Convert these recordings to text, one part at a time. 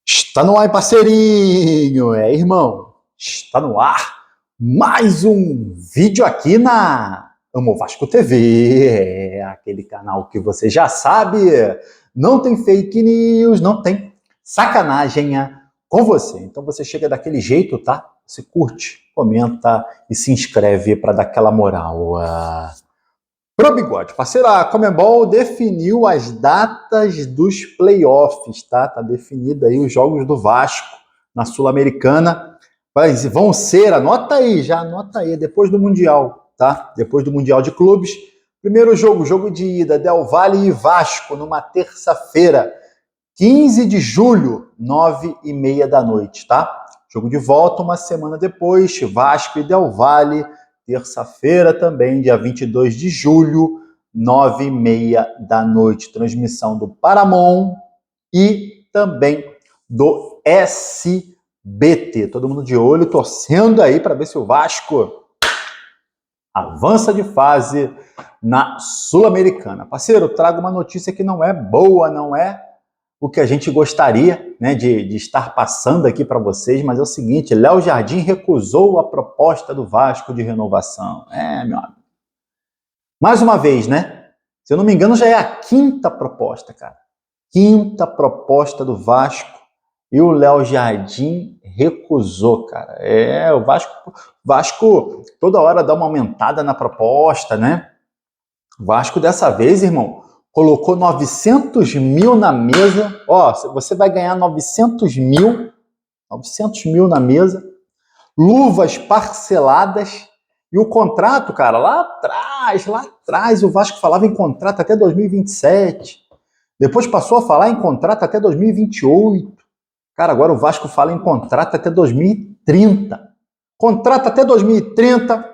Está no ar, parceirinho! Irmão, está no ar mais um vídeo aqui na Amo Vasco TV, aquele canal que você já sabe, não tem fake news, não tem sacanagem com você. Então você chega daquele jeito, tá? Você curte, comenta e se inscreve para dar aquela moral. Pro Bigode, parceiro, a Conmebol definiu as datas dos playoffs, tá? Tá definido aí os jogos do Vasco na Sul-Americana. Vão ser, anota aí, depois do Mundial, tá? Depois do Mundial de Clubes. Primeiro jogo de ida, Del Valle e Vasco, numa terça-feira, 15 de julho, 9h30 da noite, tá? Jogo de volta uma semana depois, Vasco e Del Valle, terça-feira também, dia 22 de julho, 9h30 da noite. Transmissão do Paramount e também do SBT. Todo mundo de olho, torcendo aí para ver se o Vasco avança de fase na Sul-Americana. Parceiro, trago uma notícia que não é boa, não é o que a gente gostaria, né, de estar passando aqui para vocês, mas é o seguinte: Léo Jardim recusou a proposta do Vasco de renovação. Meu amigo. Mais uma vez, né? Se eu não me engano, já é a quinta proposta, cara. Quinta proposta do Vasco e o Léo Jardim recusou, cara. O Vasco toda hora dá uma aumentada na proposta, né? O Vasco dessa vez, irmão, colocou 900 mil na mesa. Você vai ganhar 900 mil na mesa, luvas parceladas e o contrato, cara, lá atrás, o Vasco falava em contrato até 2027. Depois passou a falar em contrato até 2028. Cara, agora o Vasco fala em contrato até 2030. Contrato até 2030,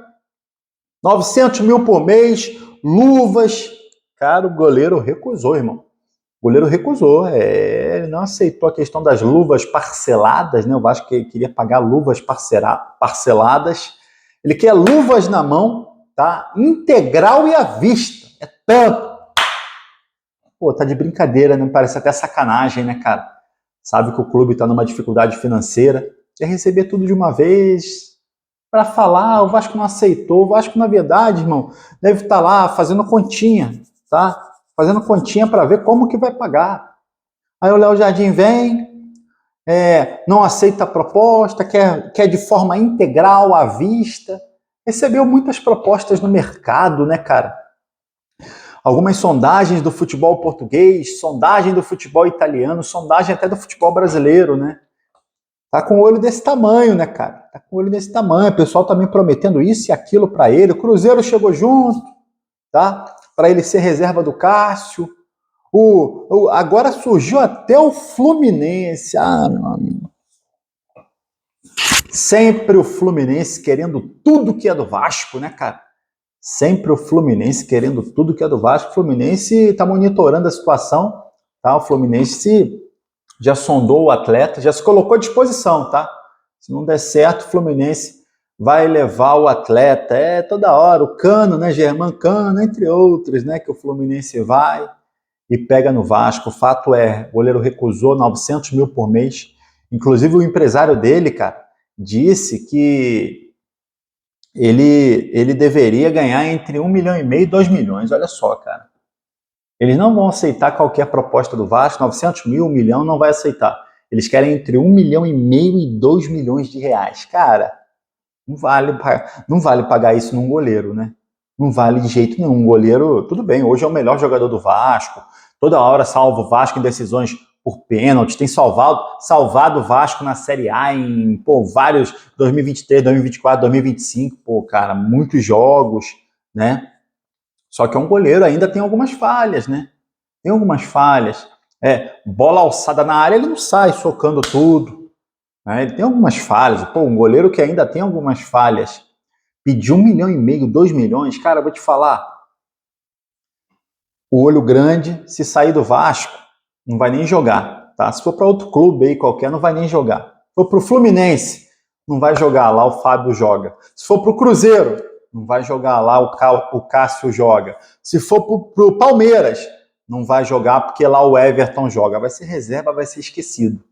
900 mil por mês, luvas. Cara, o goleiro recusou, irmão. O goleiro recusou. Ele não aceitou a questão das luvas parceladas, né? O Vasco queria pagar luvas parceladas. Ele quer luvas na mão, tá? Integral e à vista. É tanto. Pô, tá de brincadeira, né? Parece até sacanagem, né, cara? Sabe que o clube tá numa dificuldade financeira. Quer receber tudo de uma vez. Para falar, o Vasco não aceitou. O Vasco, na verdade, irmão, deve estar lá fazendo continha, tá? Fazendo continha para ver como que vai pagar. Aí o Léo Jardim vem, não aceita a proposta, quer de forma integral, à vista. Recebeu muitas propostas no mercado, né, cara? Algumas sondagens do futebol português, sondagem do futebol italiano, sondagem até do futebol brasileiro, né? Tá com o olho desse tamanho, né, cara? Tá com o olho desse tamanho. O pessoal também prometendo isso e aquilo para ele. O Cruzeiro chegou junto, tá? Para ele ser reserva do Cássio. Agora surgiu até o Fluminense. Meu amigo. Sempre o Fluminense querendo tudo que é do Vasco, né, cara? Sempre o Fluminense querendo tudo que é do Vasco. O Fluminense tá monitorando a situação, tá? O Fluminense já sondou o atleta, já se colocou à disposição, tá? Se não der certo, o Fluminense vai levar o atleta. Toda hora, o Cano, né? Germán Cano, entre outros, né? Que o Fluminense vai e pega no Vasco. O fato é, o goleiro recusou 900 mil por mês. Inclusive o empresário dele, cara, disse que ele deveria ganhar entre 1,5 milhão e 2 milhões. Olha só, cara. Eles não vão aceitar qualquer proposta do Vasco. 900 mil, 1 milhão, não vai aceitar. Eles querem entre 1,5 milhão e 2 milhões de reais. Cara, não vale pagar isso num goleiro, né? Não vale de jeito nenhum. Um goleiro, tudo bem, hoje é o melhor jogador do Vasco. Toda hora salva o Vasco em decisões por pênalti. Tem salvado o Vasco na Série A em vários 2023, 2024, 2025. Cara, muitos jogos, né? Só que é um goleiro, ainda tem algumas falhas, né? Tem algumas falhas. Bola alçada na área, ele não sai socando tudo. Né? Ele tem algumas falhas. Um goleiro que ainda tem algumas falhas. Pedir 1,5 milhão, 2 milhões, cara, eu vou te falar. O olho grande, se sair do Vasco, não vai nem jogar. Tá? Se for para outro clube aí qualquer, não vai nem jogar. Se for para o Fluminense, não vai jogar. Lá o Fábio joga. Se for para o Cruzeiro, não vai jogar, lá o Cássio joga. Se for pro Palmeiras, não vai jogar porque lá o Everton joga. Vai ser reserva, vai ser esquecido.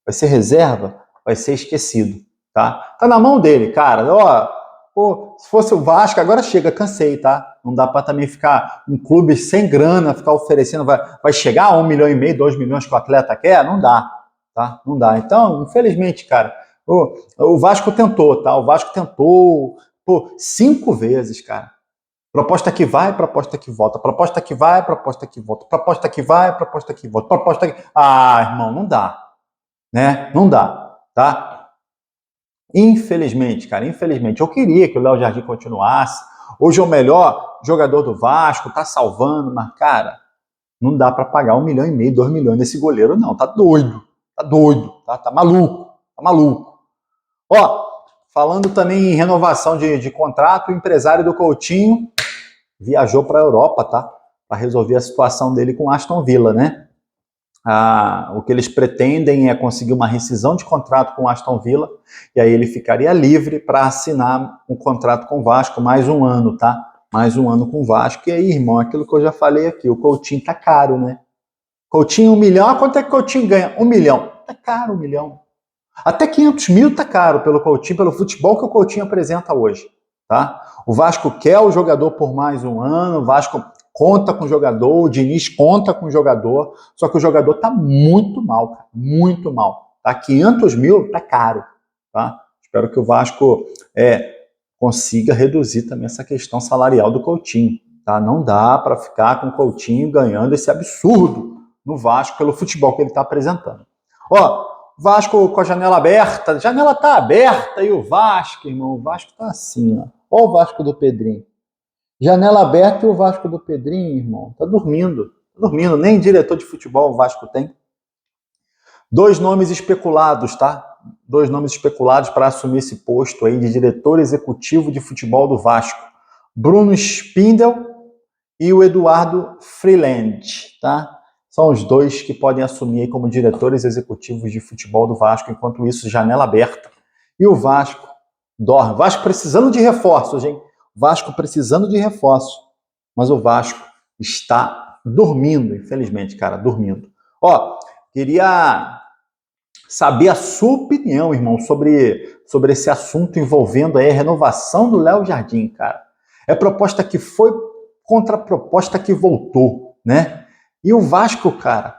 vai ser reserva, vai ser esquecido, tá? Tá na mão dele, cara. Ó, pô, se fosse o Vasco, agora chega, cansei, tá? Não dá para também ficar um clube sem grana, ficar oferecendo, vai chegar a 1,5 milhão, 2 milhões que o atleta quer? Não dá, tá? Não dá. Então, infelizmente, cara, o Vasco tentou, tá? O Vasco tentou, pô, 5 vezes, cara. Proposta que vai, proposta que volta. Proposta que vai, proposta que volta. Proposta que vai, proposta que volta. Proposta que... Ah, irmão, não dá, né? Não dá, tá? Infelizmente, cara, infelizmente. Eu queria que o Léo Jardim continuasse. Hoje é o melhor jogador do Vasco, tá salvando, mas, cara, não dá para pagar 1,5 milhão, 2 milhões nesse goleiro, não. Tá doido, tá maluco, tá maluco. Ó, falando também em renovação de contrato, o empresário do Coutinho viajou para a Europa, tá? Para resolver a situação dele com Aston Villa, né? O que eles pretendem é conseguir uma rescisão de contrato com Aston Villa, e aí ele ficaria livre para assinar um contrato com o Vasco, mais um ano, tá? Mais um ano com o Vasco. E aí, irmão, aquilo que eu já falei aqui, o Coutinho tá caro, né? Coutinho, 1 milhão, quanto é que o Coutinho ganha? 1 milhão. Tá caro 1 milhão. Até 500 mil tá caro pelo Coutinho, pelo futebol que o Coutinho apresenta hoje, tá? O Vasco quer o jogador por mais um ano, o Vasco conta com o jogador, o Diniz conta com o jogador, só que o jogador tá muito mal, cara, muito mal. Tá? 500 mil tá caro, tá? Espero que o Vasco consiga reduzir também essa questão salarial do Coutinho, tá? Não dá para ficar com o Coutinho ganhando esse absurdo no Vasco pelo futebol que ele está apresentando. Ó, Vasco com a janela aberta, a janela tá aberta e o Vasco, irmão, o Vasco tá assim, ó. Ó o Vasco do Pedrinho. Janela aberta e o Vasco do Pedrinho, irmão, tá dormindo, nem diretor de futebol o Vasco tem. 2 nomes especulados, tá? 2 nomes especulados para assumir esse posto aí de diretor executivo de futebol do Vasco. Bruno Spindel e o Eduardo Freeland, tá? São os 2 que podem assumir aí como diretores executivos de futebol do Vasco, enquanto isso, janela aberta. E o Vasco dorme. Vasco precisando de reforços, hein? Vasco precisando de reforços. Mas o Vasco está dormindo, infelizmente, cara, dormindo. Ó, queria saber a sua opinião, irmão, sobre esse assunto envolvendo aí a renovação do Léo Jardim, cara. É proposta que foi contra a proposta que voltou, né? E o Vasco, cara,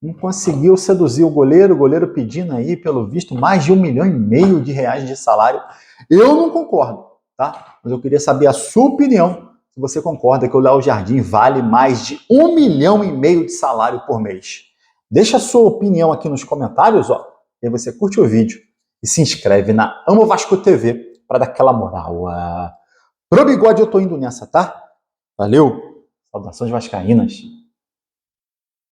não conseguiu seduzir o goleiro pedindo aí, pelo visto, mais de 1,5 milhão de reais de salário. Eu não concordo, tá? Mas eu queria saber a sua opinião, se você concorda que o Léo Jardim vale mais de 1,5 milhão de salário por mês. Deixa a sua opinião aqui nos comentários, ó. E aí você curte o vídeo e se inscreve na Amo Vasco TV para dar aquela moral. Pro bigode eu tô indo nessa, tá? Valeu! Saudações vascaínas!